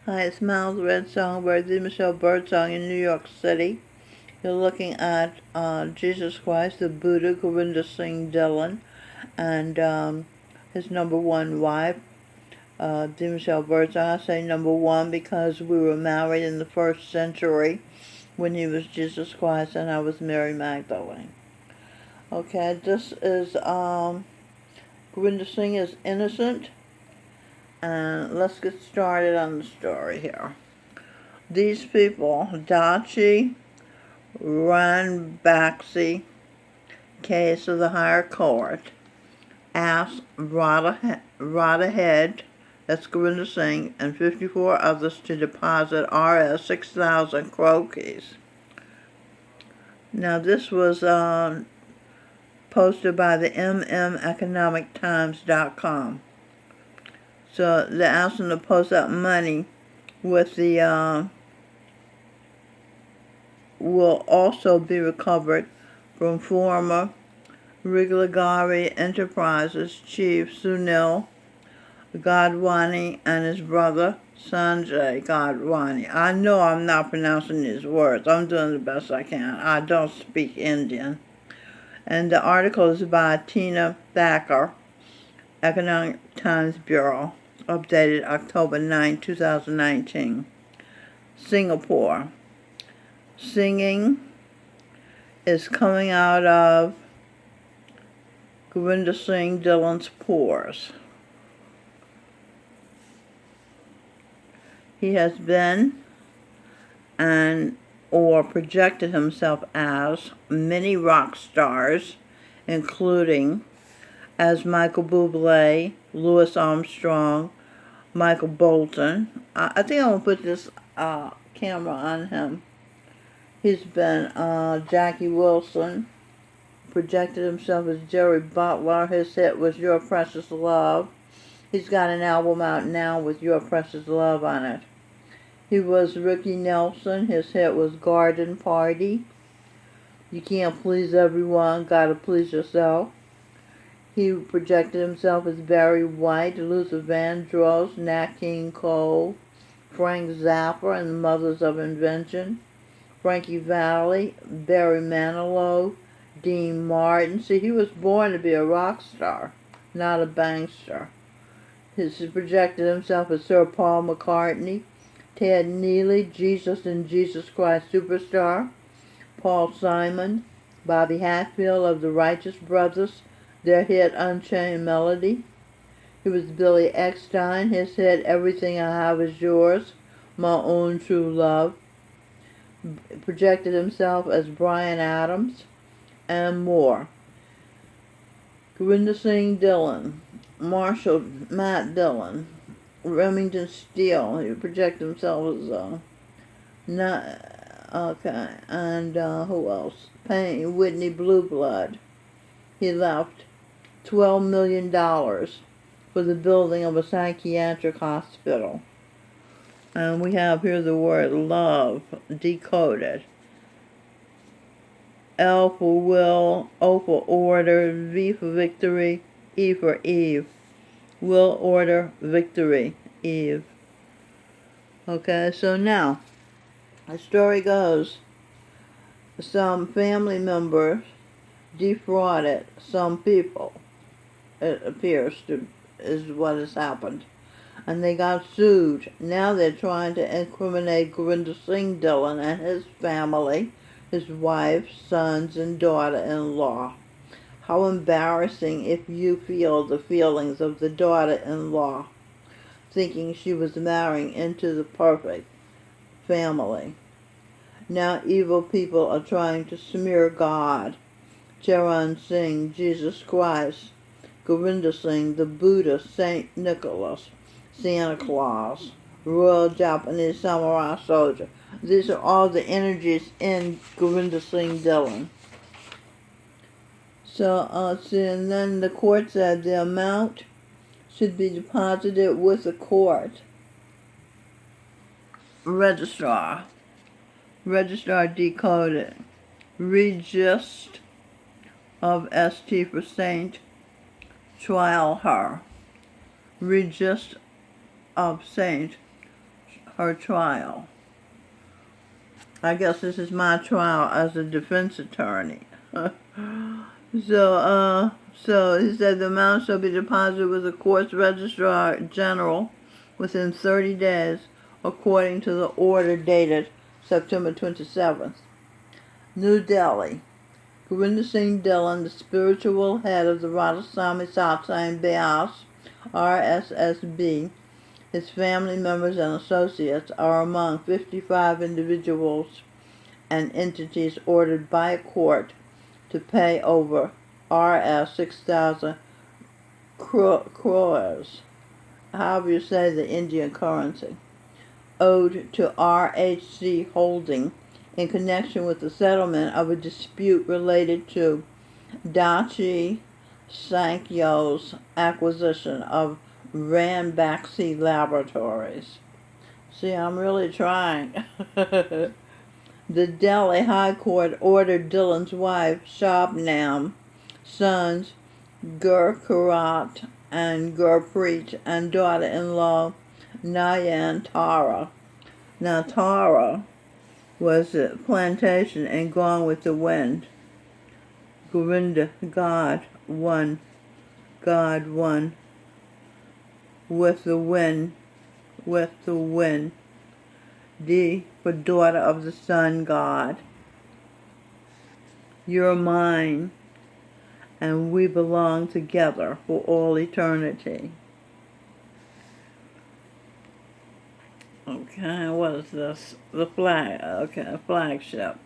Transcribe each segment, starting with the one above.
Hi, it's Miles Red Songbird, the Michelle Birdsong in New York City. You're looking at Jesus Christ, the Buddha, Gurinder Singh Dhillon, and his number one wife, the Michelle Birdsong. I say number one because we were married in the 1st century when he was Jesus Christ and I was Mary Magdalene. Okay, this is Gurinder Singh is innocent, and let's get started on the story here. These people, Dachi, Ranbaxy, case of the higher court, asked Radhahead, that's Gurinder Singh, and 54 others to deposit Rs 6,000 croquis. Now this was posted by the mmeconomictimes.com. So they asked them to post that money with the will also be recovered from former Rigligari Enterprises chief Sunil Gadwani and his brother Sanjay Gadwani. I know I'm not pronouncing these words. I'm doing the best I can. I don't speak Indian. And the article is by Tina Thacker, Economic Times Bureau, updated October 9, 2019. Singapore. Singing is coming out of Gurinder Singh Dhillon's pores. He has been or projected himself as many rock stars, including as Michael Bublé, Louis Armstrong, Michael Bolton. I think I'm going to put this camera on him. He's been Jackie Wilson, projected himself as Jerry Butler. His hit was Your Precious Love. He's got an album out now with Your Precious Love on it. He was Ricky Nelson. His hit was Garden Party. You Can't Please Everyone, Gotta Please Yourself. He projected himself as Barry White, Luther Vandross, Nat King Cole, Frank Zappa and the Mothers of Invention, Frankie Valli, Barry Manilow, Dean Martin. See, he was born to be a rock star, not a bankster. He projected himself as Sir Paul McCartney, Ted Neely, Jesus and Jesus Christ Superstar, Paul Simon, Bobby Hatfield of the Righteous Brothers, their hit Unchained Melody. He was Billy Eckstine, his hit Everything I Have Is Yours, My Own True Love. Projected himself as Bryan Adams, and more. Gurinder Singh Dhillon, Marshall Matt Dillon, Remington Steele. He projected himself as and who else? Payne Whitney Blue Blood. He left $12 million for the building of a psychiatric hospital. And we have here the word love decoded. L for will, O for order, V for victory, E for Eve. Will, order, victory, Eve. Okay, so now, the story goes, some family members defrauded some people, it appears to, is what has happened. And they got sued. Now they're trying to incriminate Gurinder Singh Dhillon and his family, his wife, sons, and daughter-in-law. How embarrassing if you feel the feelings of the daughter-in-law, thinking she was marrying into the perfect family. Now evil people are trying to smear God, Charan Singh, Jesus Christ, Gurinder Singh, the Buddha, Saint Nicholas, Santa Claus, Royal Japanese Samurai Soldier. These are all the energies in Gurinder Singh Dhillon. So, and then the court said the amount should be deposited with the court registrar. Registrar decoded. Regist of ST for Saint, trial her. Regist of Saint, her trial. I guess this is my trial as a defense attorney. So he said the amount shall be deposited with the court's registrar general within 30 days, according to the order dated September 27th. New Delhi. Gurinder Singh Dhillon, the spiritual head of the Radhaswami Satsang Bias, RSSB, his family members and associates are among 55 individuals and entities ordered by a court to pay over Rs 6,000 crores, however you say the Indian currency, owed to RHC Holding in connection with the settlement of a dispute related to Dachi Sankyo's acquisition of Ranbaxy Laboratories. See, I'm really trying. The Delhi High Court ordered Dhillon's wife, Shabnam, sons Gurkarat and Gurpreet, and daughter-in-law Nayan Tara. Now Tara was a plantation and Gone with the Wind. Gurinder, God one, with the wind. D for daughter of the sun God. You're mine, and we belong together for all eternity. Okay, what is this? The flag. Okay, flagship.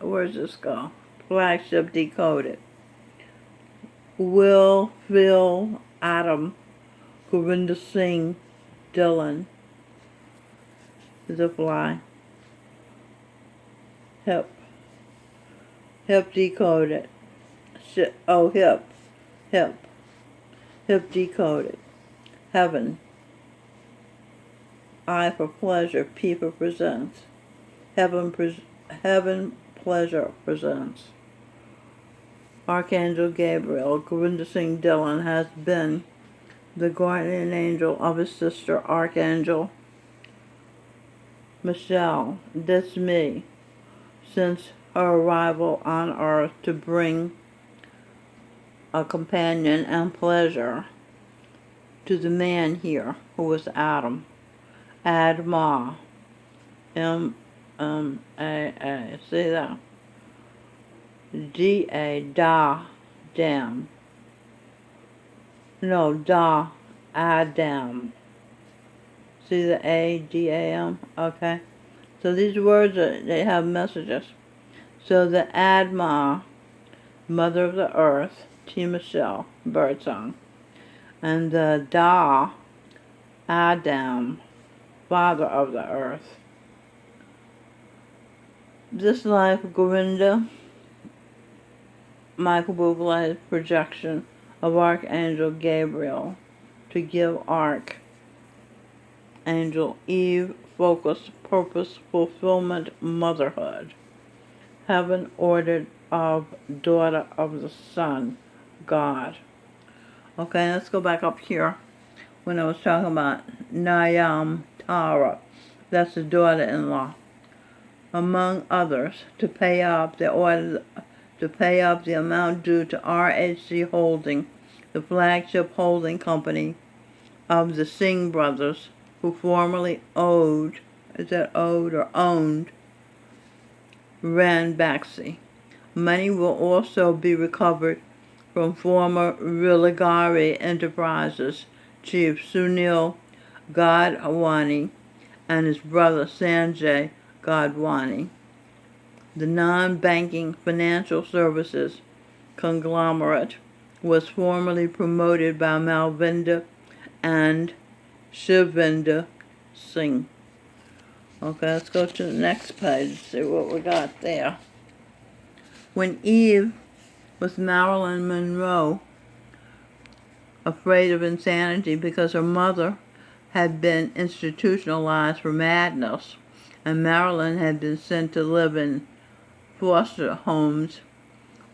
Where's this go? Flagship decoded. Will, Phil, Adam, Gurinder Singh, Dhillon. Is a fly. Hip decoded. Hip decoded. Heaven. I for pleasure. P for presents. Heaven pleasure presents. Archangel Gabriel. Gurinder Singh Dhillon has been the guardian angel of his sister Archangel Michelle, that's me, since her arrival on earth to bring a companion and pleasure to the man here who was Adam. Adma. M-A-A. See that? D-A. Da. Dam. No, Da. Adam. See the A-D-A-M? Okay. So these words, they have messages. So the Adma, mother of the earth, T. Michelle, birdsong. And the Da, Adam, father of the earth. This life, Gurinder, Michael Bublé's projection of Archangel Gabriel to give Archangel Eve focus, purpose, fulfillment, motherhood. Heaven ordered of daughter of the sun, God. Okay, let's go back up here when I was talking about Nayam Tara. That's the daughter-in-law. Among others, to pay up the amount due to RHC Holding, the flagship holding company of the Singh brothers, who formerly owned Ranbaxy. Money will also be recovered from former Religare Enterprises chief Sunil Gadwani and his brother Sanjay Gadwani. The non-banking financial services conglomerate was formerly promoted by Malvinder and Shivinder Singh. Okay, let's go to the next page and see what we got there. When Eve was Marilyn Monroe, afraid of insanity because her mother had been institutionalized for madness, and Marilyn had been sent to live in foster homes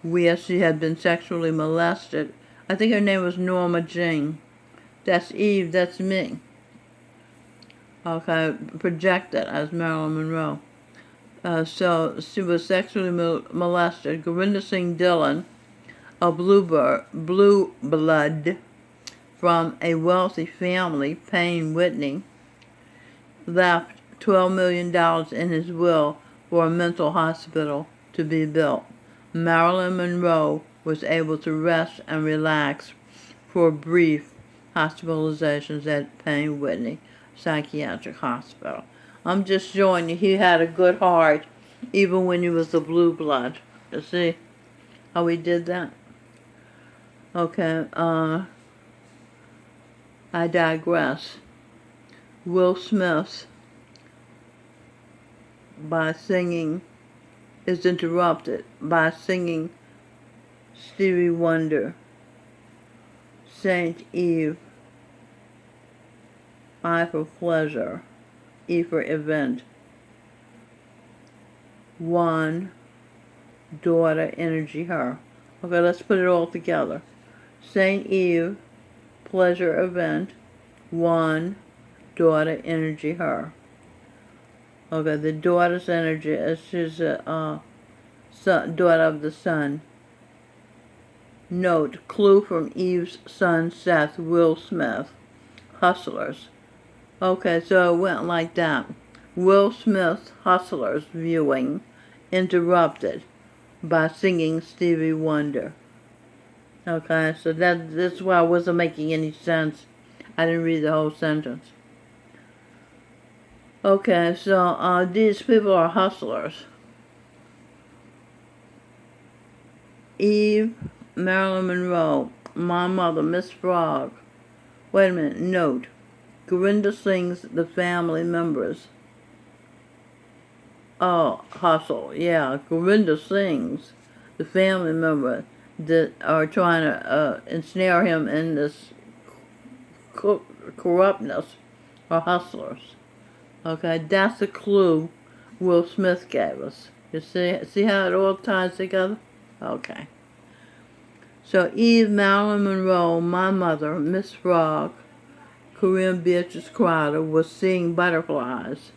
where she had been sexually molested. I think her name was Norma Jean. That's Eve, that's me. okay, projected as Marilyn Monroe. So she was sexually molested. Gurinder Singh Dhillon, a blue blood from a wealthy family, paying Whitney, left $12 million in his will for a mental hospital to be built. Marilyn Monroe was able to rest and relax for brief hospitalizations at Payne Whitney Psychiatric Hospital. I'm just showing you he had a good heart even when he was a blue blood. You see how he did that? Okay, I digress. Will Smith, by singing, is interrupted by singing Stevie Wonder, Saint Eve, I for pleasure, E for event, one, daughter, energy, her. Okay, let's put it all together. Saint Eve, pleasure, event, one, daughter, energy, her. Okay, the daughter's energy is she's a daughter of the sun. Note, clue from Eve's son Seth, Will Smith, Hustlers. Okay, so it went like that. Will Smith, Hustlers viewing, interrupted by singing Stevie Wonder. Okay, so that's why it wasn't making any sense. I didn't read the whole sentence. Okay, so these people are hustlers. Eve, Marilyn Monroe, my mother, Miss Frog. Wait a minute, note. Gurinder sings the family members. Oh, hustle, yeah. Gurinder sings the family members that are trying to ensnare him in this corruptness are hustlers. Okay, that's the clue Will Smith gave us. You see how it all ties together? Okay. So Eve, Marilyn Monroe, my mother, Miss Frog, Korean Beatrice Crowder was seeing butterflies.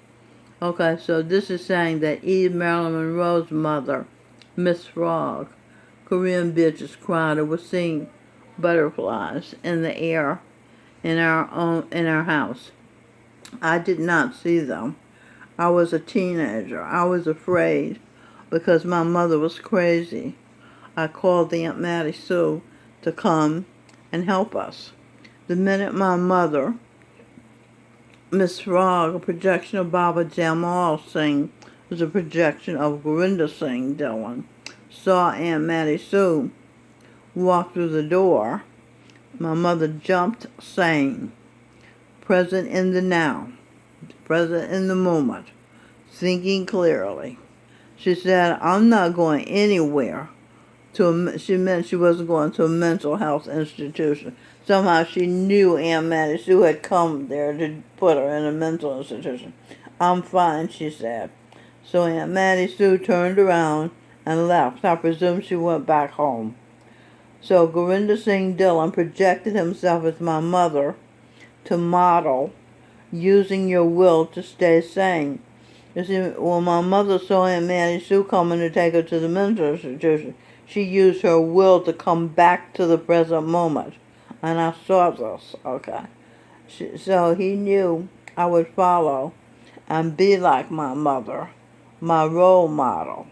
Okay, so this is saying that Eve, Marilyn Monroe's mother, Miss Frog, Korean Beatrice Crowder was seeing butterflies in the air in our house. I did not see them. I was a teenager. I was afraid because my mother was crazy. I called Aunt Mattie Sue to come and help us. The minute my mother, Miss Frog, a projection of Baba Jamal Singh, was a projection of Gurinder Singh Dhillon, saw Aunt Mattie Sue walk through the door, my mother jumped saying, present in the now, present in the moment, thinking clearly. She said, I'm not going anywhere. She meant she wasn't going to a mental health institution. Somehow she knew Aunt Mattie Sue had come there to put her in a mental institution. I'm fine, she said. So Aunt Mattie Sue turned around and left. I presume she went back home. So Gurinder Singh Dhillon projected himself as my mother to model using your will to stay sane. You see, when my mother saw Aunt Mattie Sue coming to take her to the mental institution, she used her will to come back to the present moment. And I saw this, okay. So he knew I would follow and be like my mother, my role model.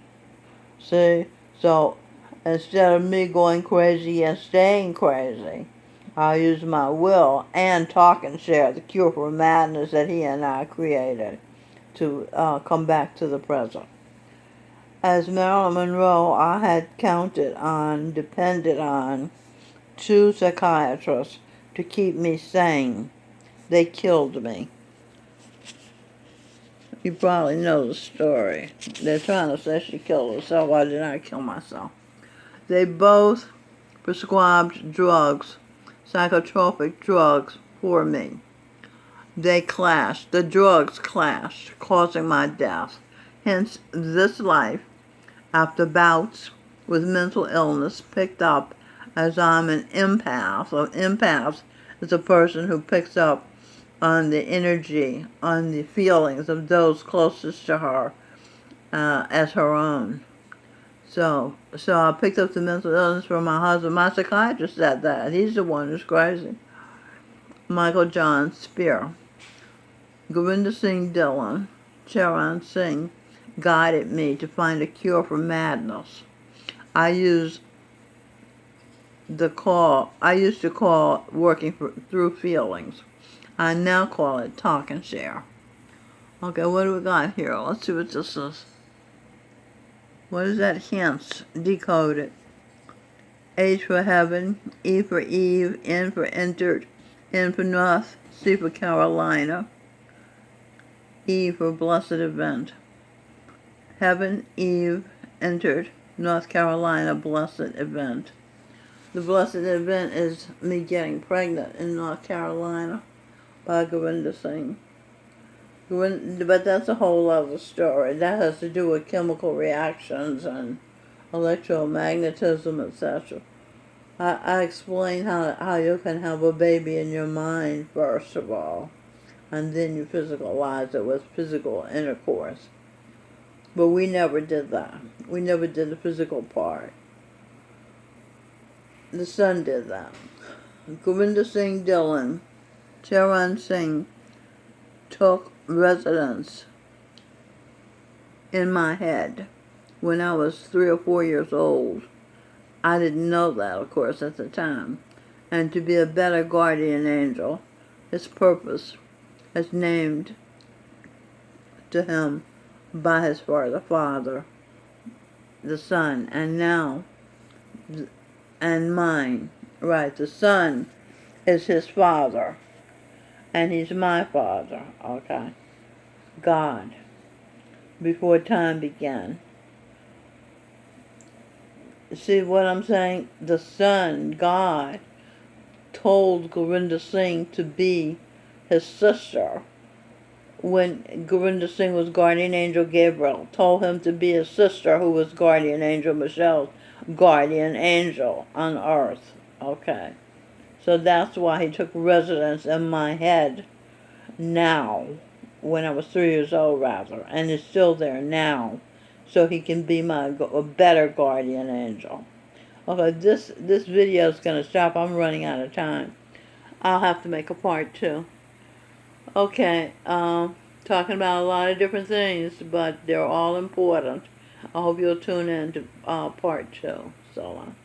See? So instead of me going crazy and staying crazy, I use my will and talk and share the cure for madness that he and I created to come back to the present. As Marilyn Monroe, I had depended on 2 psychiatrists to keep me sane. They killed me. You probably know the story. They're trying to say she killed herself. Why did I kill myself? They both prescribed drugs, psychotropic drugs, for me. They clashed. The drugs clashed, causing my death. Hence, this life, after bouts with mental illness, picked up as I'm an empath. An empath is a person who picks up on the energy, on the feelings of those closest to her as her own. So I picked up the mental illness from my husband. My psychiatrist said that. He's the one who's crazy. Michael John Spear. Gurinder Singh Dhillon, Charan Singh, guided me to find a cure for madness. I used to call working through feelings. I now call it talk and share. Okay, what do we got here? Let's see what this is. What is that? Hints. Decoded. H for heaven, E for Eve, N for entered, N for north, C for Carolina, E for blessed event. Heaven, Eve, entered, North Carolina, blessed event. The blessed event is me getting pregnant in North Carolina by Gurinder Singh. But that's a whole other story. That has to do with chemical reactions and electromagnetism, etc. I explain how you can have a baby in your mind first of all, and then you physicalize it with physical intercourse. But we never did that. We never did the physical part. The son did that. Gurinder Singh Dhillon, Charan Singh, took residence in my head when I was 3 or 4 years old. I didn't know that, of course, at the time. And to be a better guardian angel, his purpose is named to him by his father, the son, and now, and mine. Right, the son is his father, and he's my father, okay? God, before time began. See what I'm saying? The son, God, told Gurinder Singh to be his sister. When Gurinder Singh was guardian angel, Gabriel told him to be his sister, who was guardian angel Michelle's guardian angel on earth. Okay. So that's why he took residence in my head now, when I was 3 years old rather, and is still there now, so he can be a better guardian angel. Okay, this video is going to stop. I'm running out of time. I'll have to make a part 2. Okay, talking about a lot of different things, but they're all important. I hope you'll tune in to part 2. So long.